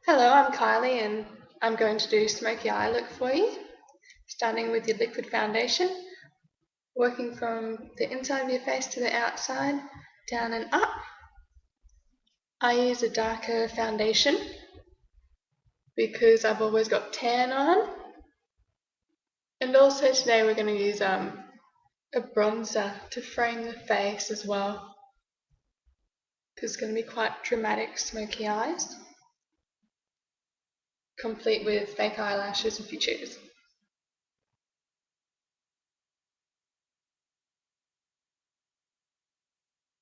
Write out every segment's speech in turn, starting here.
Hello, I'm Kylie and I'm going to do smoky eye look for you, starting with your liquid foundation, working from the inside of your face to the outside, down and up. I use a darker foundation because I've always got tan on, and also today we're going to use a bronzer to frame the face as well, because it's going to be quite dramatic smoky eyes, complete with fake eyelashes if you choose.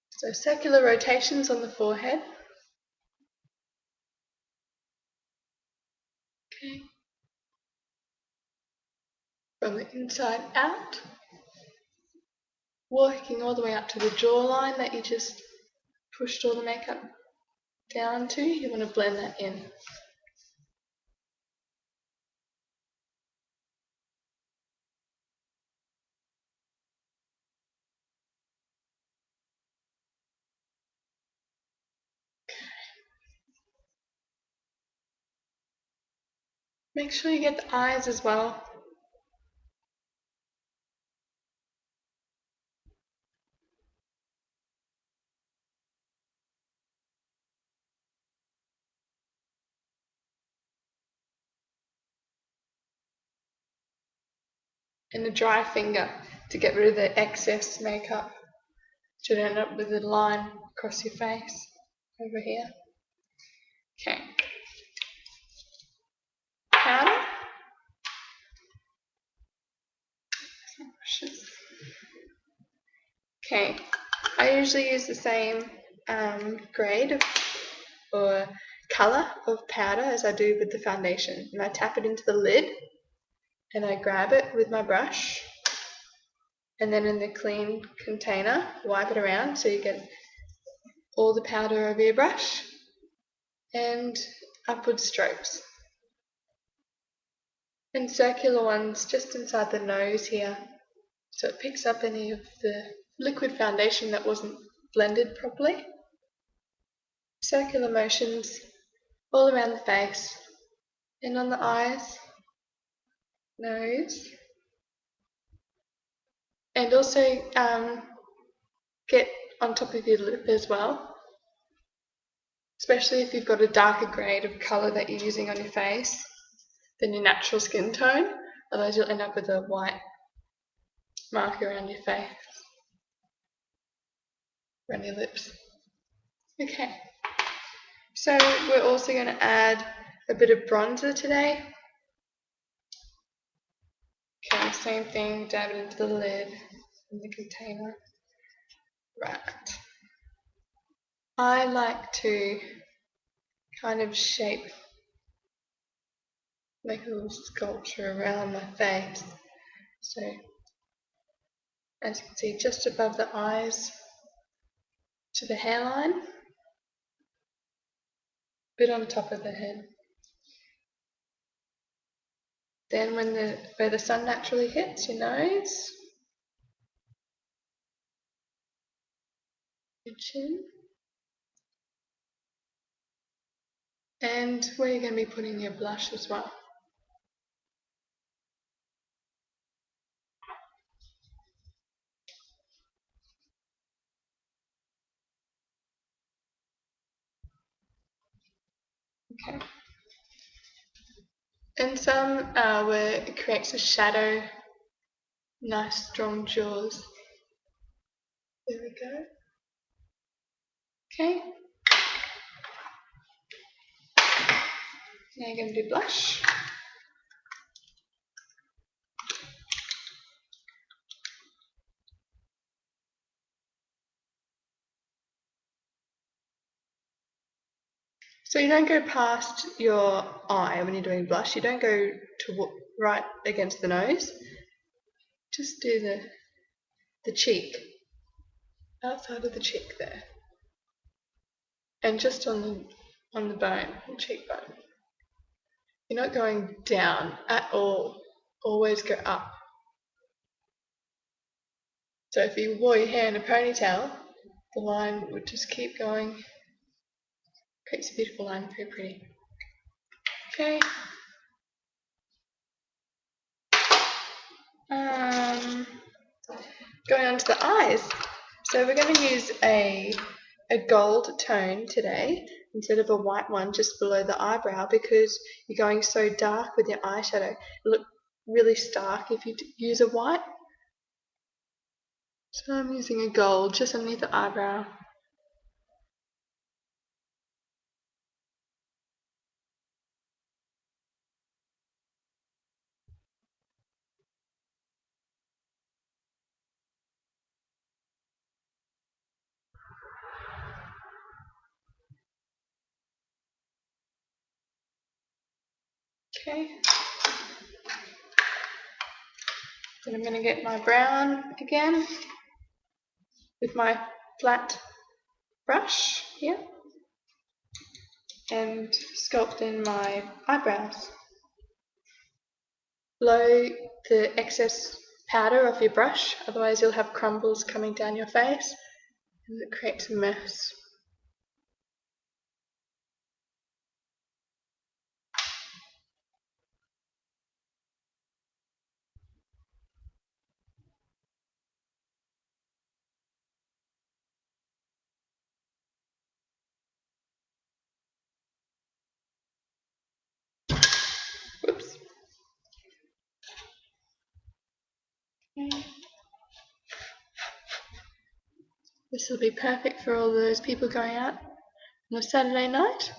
So circular rotations on the forehead. Okay. From the inside out, working all the way up to the jawline that you just pushed all the makeup down to. You want to blend that in. Make sure you get the eyes as well. And a dry finger to get rid of the excess makeup. Should end up with a line across your face over here. Okay. Powder. Okay. I usually use the same grade or colour of powder as I do with the foundation, and I tap it into the lid and I grab it with my brush, and then in the clean container wipe it around so you get all the powder over your brush, and upward strokes and circular ones just inside the nose here so it picks up any of the liquid foundation that wasn't blended properly. Circular motions all around the face and on the eyes, nose, and also get on top of your lip as well, especially if you've got a darker grade of colour that you're using on your face than your natural skin tone, otherwise you'll end up with a white mark around your face, around your lips. Okay, so we're also going to add a bit of bronzer today. Okay, same thing, dab it into the lid in the container. Right. I like to kind of shape, make a little sculpture around my face. So, as you can see, just above the eyes to the hairline, a bit on top of the head. Then where the sun naturally hits your nose, your chin, and where you're going to be putting your blush as well. Okay. And some where it creates a shadow, nice strong jaws. There we go. Okay. Now you're going to do blush. So you don't go past your eye when you're doing blush. You don't go to right against the nose. Just do the cheek, outside of the cheek there, and just on the bone, the cheekbone. You're not going down at all. Always go up. So if you wore your hair in a ponytail, the line would just keep going. Creates a beautiful line, very pretty. Okay. Going on to the eyes. So we're going to use a gold tone today instead of a white one just below the eyebrow because you're going so dark with your eyeshadow. It look really stark if you use a white. So I'm using a gold just underneath the eyebrow. Okay. Then I'm going to get my brown again with my flat brush here and sculpt in my eyebrows. Blow the excess powder off your brush, otherwise you'll have crumbles coming down your face and it creates a mess. Whoops. Okay. This will be perfect for all those people going out on a Saturday night.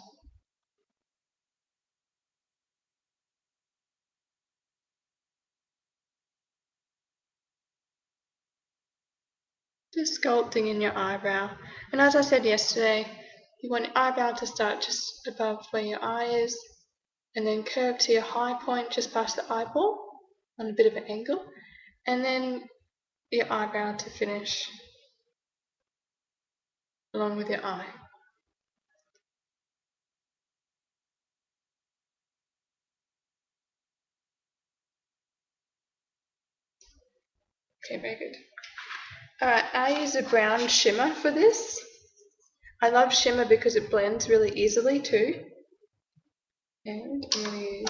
Just sculpting in your eyebrow. And as I said yesterday, you want your eyebrow to start just above where your eye is and then curve to your high point just past the eyeball on a bit of an angle, and then your eyebrow to finish along with your eye. Okay, very good. Alright, I use a brown shimmer for this. I love shimmer because it blends really easily too. And I'm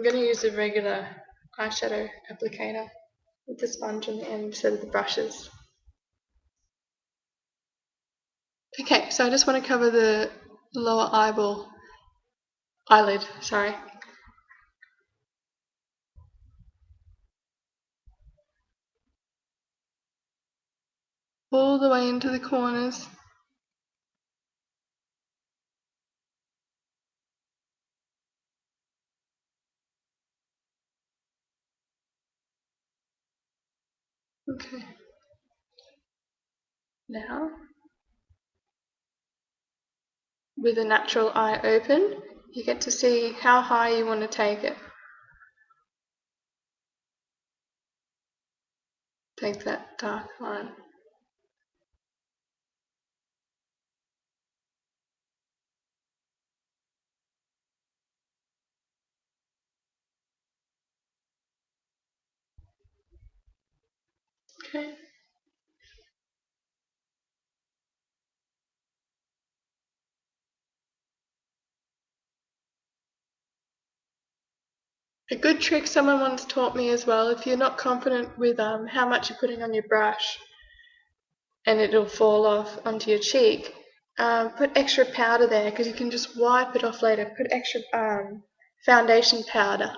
going to use a regular eyeshadow applicator with the sponge on the end instead of the brushes. Okay, so I just want to cover the lower eyelid, sorry. All the way into the corners. Okay. Now, with a natural eye open, you get to see how high you want to take it. Take that dark line. Okay. A good trick someone once taught me as well, if you're not confident with how much you're putting on your brush and it'll fall off onto your cheek, put extra powder there because you can just wipe it off later. Put extra foundation powder.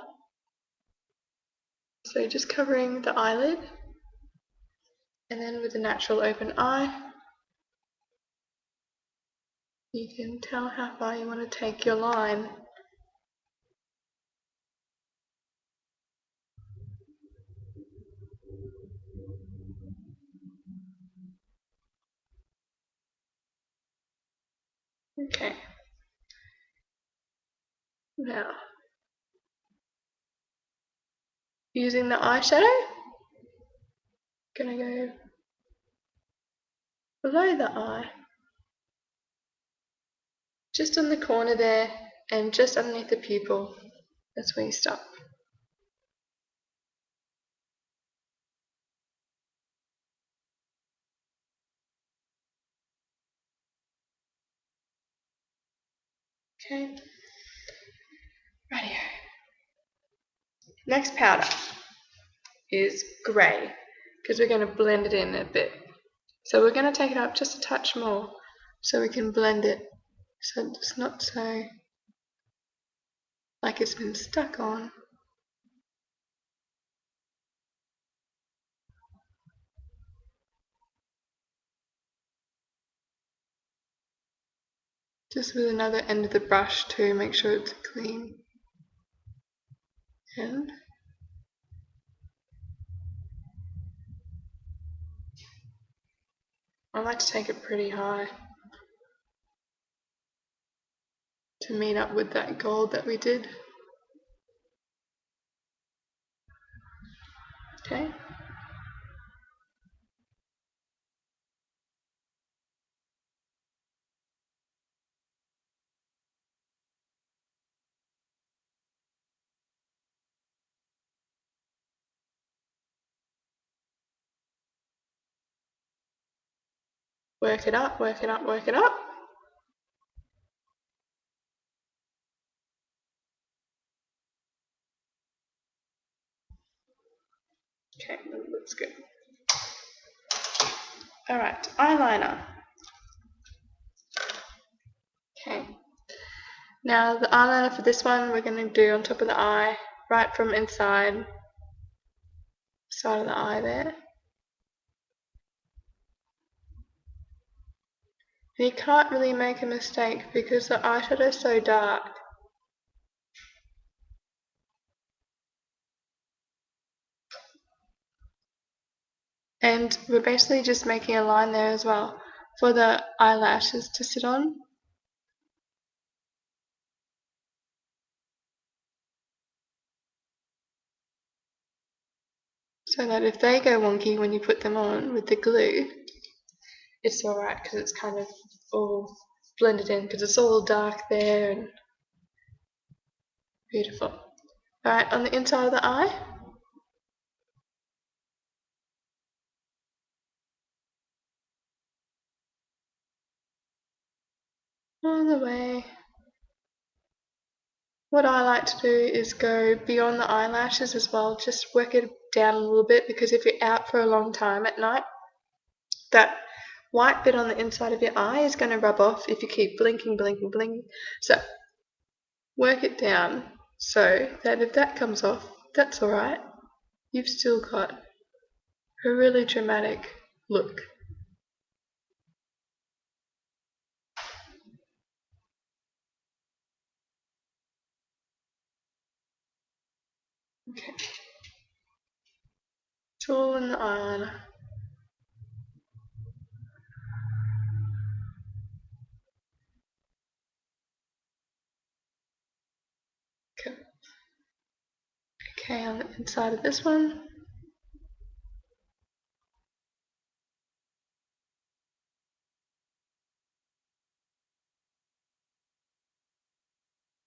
So just covering the eyelid and then with a natural open eye, you can tell how far you want to take your line. Okay. Now, using the eyeshadow, gonna go below the eye, just on the corner there and just underneath the pupil. That's where you stop. Okay. Next powder is grey, because we're going to blend it in a bit. So we're going to take it up just a touch more so we can blend it so it's not so like it's been stuck on. Just with another end of the brush to make sure it's clean. And I like to take it pretty high to meet up with that gold that we did. Okay. Work it up, work it up, work it up. Okay, that looks good. Alright, eyeliner. Okay. Now the eyeliner for this one we're going to do on top of the eye, right from inside side of the eye there. And you can't really make a mistake because the eyeshadow is so dark. And we're basically just making a line there as well for the eyelashes to sit on. So that if they go wonky when you put them on with the glue, it's alright because it's kind of all blended in because it's all dark there and beautiful. Alright, on the inside of the eye. All the way. What I like to do is go beyond the eyelashes as well, just work it down a little bit because if you're out for a long time at night, that white bit on the inside of your eye is going to rub off if you keep blinking, blinking, blinking. So work it down so that if that comes off, that's alright. You've still got a really dramatic look. Okay. It's all in the eyeliner. Okay. Okay, on the inside of this one.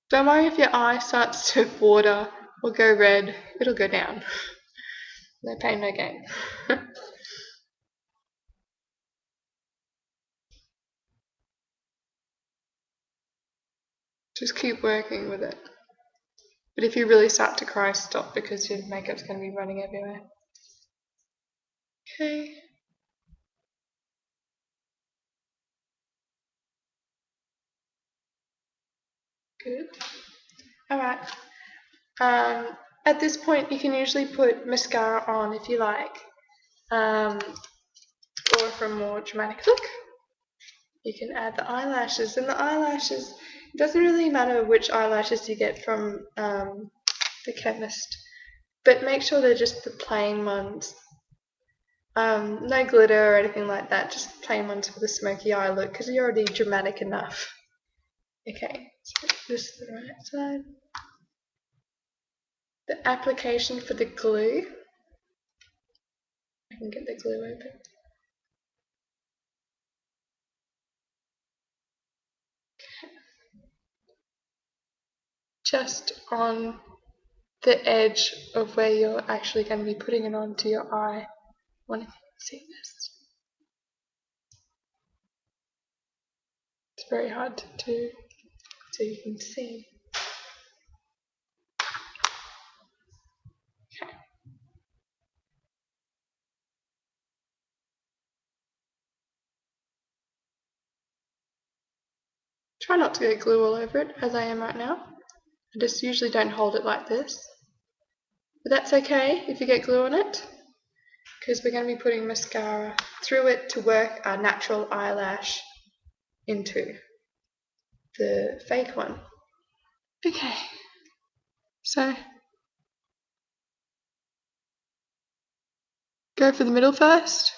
Don't worry if your eye starts to water or go red, it'll go down. No pain, no gain. Just keep working with it. But if you really start to cry, stop because your makeup's going to be running everywhere. Okay. Good. Alright. At this point, you can usually put mascara on if you like. Or for a more dramatic look, you can add the eyelashes. And the eyelashes, it doesn't really matter which eyelashes you get from the chemist, but make sure they're just the plain ones. No glitter or anything like that, just plain ones for the smoky eye look because you're already dramatic enough. Okay, so this is the right side. The application for the glue. I can get the glue open. Okay. Just on the edge of where you're actually going to be putting it onto your eye. I want to see this. It's very hard to do so you can see. Try not to get glue all over it, as I am right now. I just usually don't hold it like this. But that's okay if you get glue on it, because we're going to be putting mascara through it to work our natural eyelash into the fake one. Okay, so go for the middle first,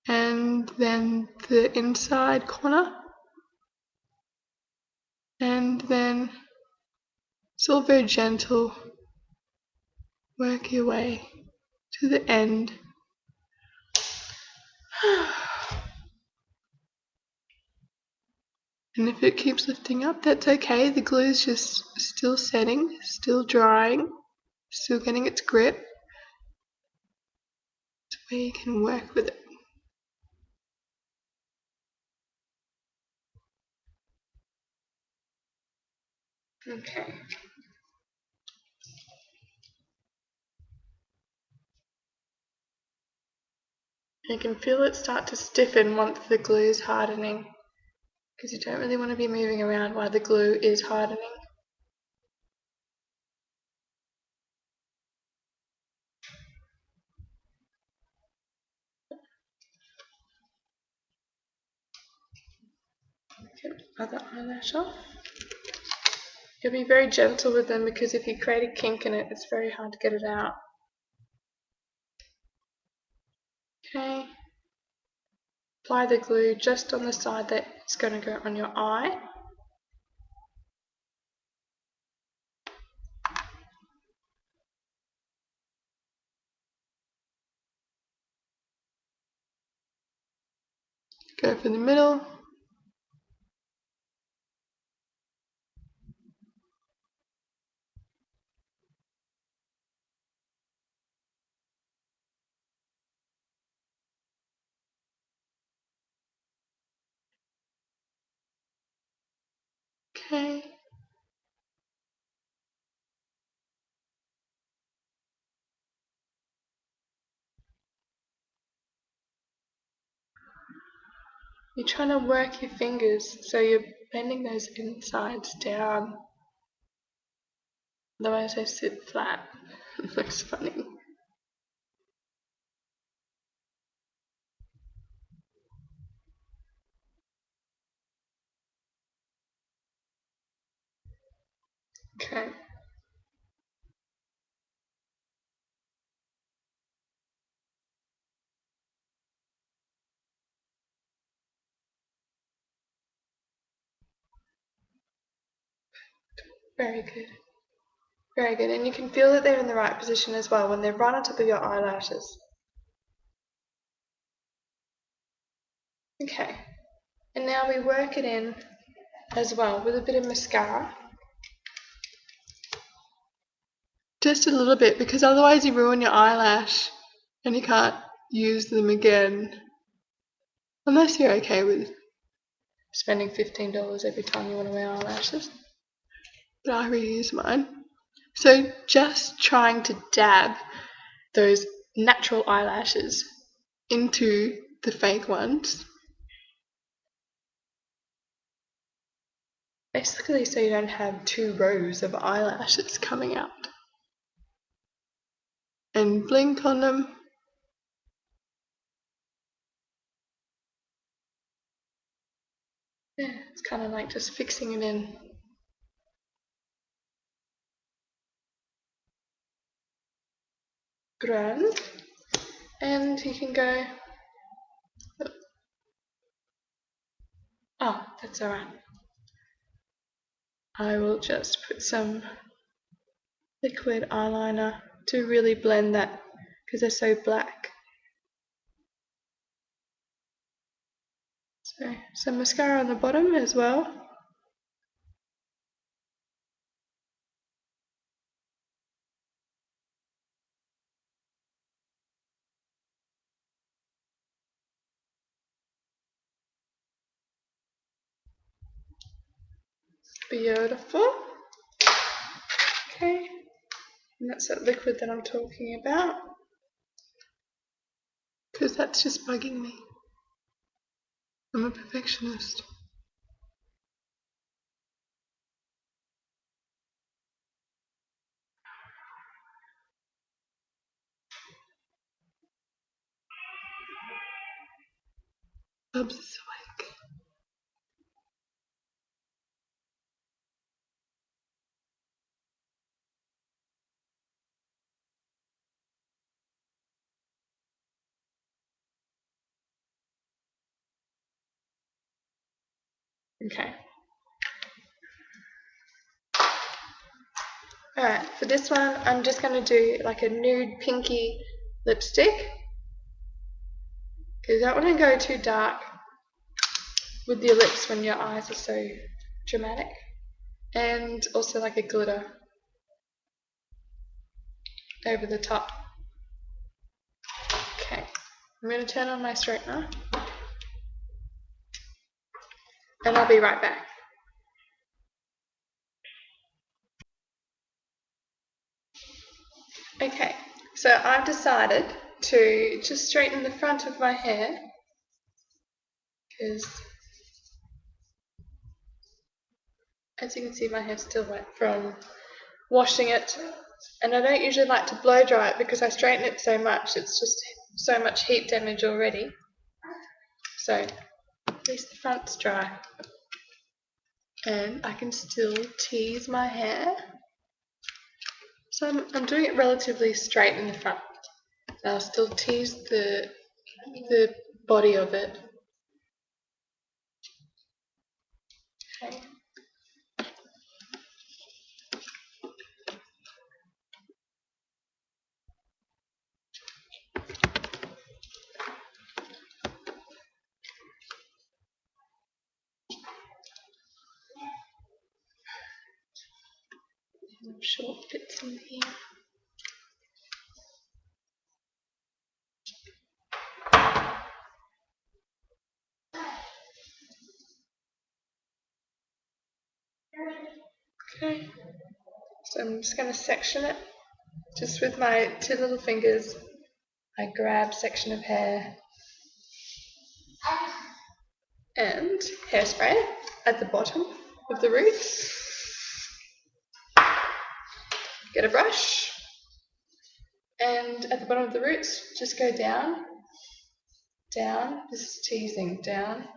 and then the inside corner, and then it's all very gentle. Work your way to the end. And if it keeps lifting up, that's okay. The glue is just still setting, still drying, still getting its grip. So where you can work with it. Okay. You can feel it start to stiffen once the glue is hardening, because you don't really want to be moving around while the glue is hardening. Get the other eyelash off. You'll be very gentle with them, because if you create a kink in it, it's very hard to get it out. Okay. Apply the glue just on the side that it's going to go on your eye. Go for the middle. Okay. You're trying to work your fingers, so you're bending those insides down. Otherwise they sit flat. It looks funny. Okay. Very good. Very good. And you can feel that they're in the right position as well when they're right on top of your eyelashes. Okay. And now we work it in as well with a bit of mascara. Just a little bit, because otherwise you ruin your eyelash and you can't use them again. Unless you're okay with spending $15 every time you want to wear eyelashes. But I reuse mine. So just trying to dab those natural eyelashes into the fake ones. Basically so you don't have 2 rows of eyelashes coming out. And blink on them. Yeah, it's kind of like just fixing it in. Grand. And you can go. Oh, that's alright. I will just put some liquid eyeliner to really blend that, because they're so black. So some mascara on the bottom as well. Beautiful. Okay, and that's that liquid that I'm talking about, because that's just bugging me. I'm a perfectionist. Bubs is awake. Okay. Alright, for this one I'm just going to do like a nude pinky lipstick because I don't want to go too dark with your lips when your eyes are so dramatic, and also like a glitter over the top. Okay, I'm going to turn on my straightener and I'll be right back. Okay, so I've decided to just straighten the front of my hair because, as you can see, my hair's still wet from washing it, and I don't usually like to blow dry it because I straighten it so much, it's just so much heat damage already. So at least the front's dry and I can still tease my hair. So I'm doing it relatively straight in the front. I'll still tease the body of it. Okay. Short bits in here. Okay, so I'm just going to section it. Just with my two little fingers, I grab section of hair and hairspray at the bottom of the roots. Get a brush and at the bottom of the roots just go down, down, this is teasing, down,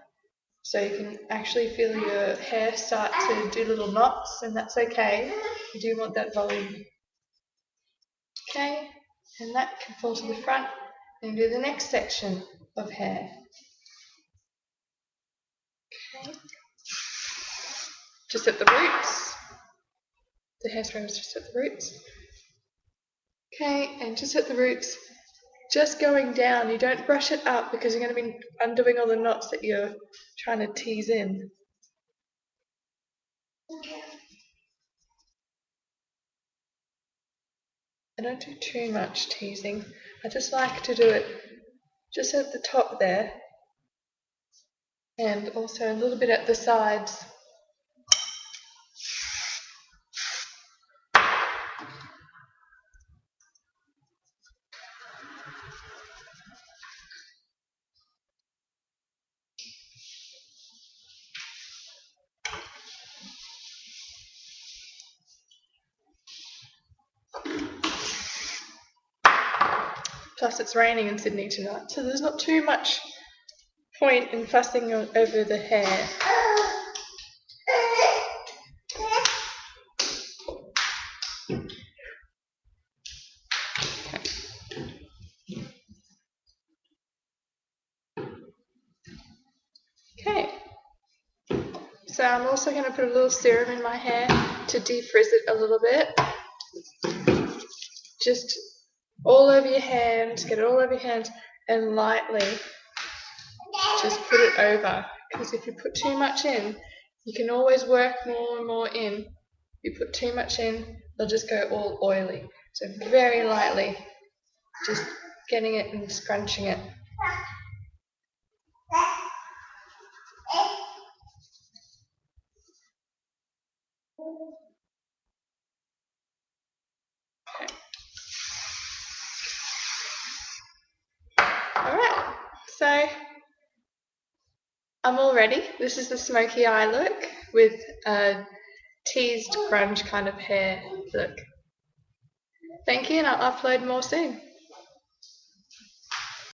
so you can actually feel your hair start to do little knots, and that's okay, you do want that volume. Okay, and that can fall to the front and do the next section of hair. Okay, just at the roots, the hairspray was just at the roots. Okay, and just at the roots, just going down, you don't brush it up because you're going to be undoing all the knots that you're trying to tease in. I don't do too much teasing, I just like to do it just at the top there and also a little bit at the sides. Plus it's raining in Sydney tonight, so there's not too much point in fussing over the hair. Okay, so I'm also going to put a little serum in my hair to defrizz it a little bit. Just all over your hands, get it all over your hands, and lightly just put it over, because if you put too much in, you can always work more and more in. If you put too much in, they'll just go all oily. So very lightly, just getting it and scrunching it. Okay. Alright, so I'm all ready. This is the smoky eye look with a teased grunge kind of hair look. Thank you, and I'll upload more soon.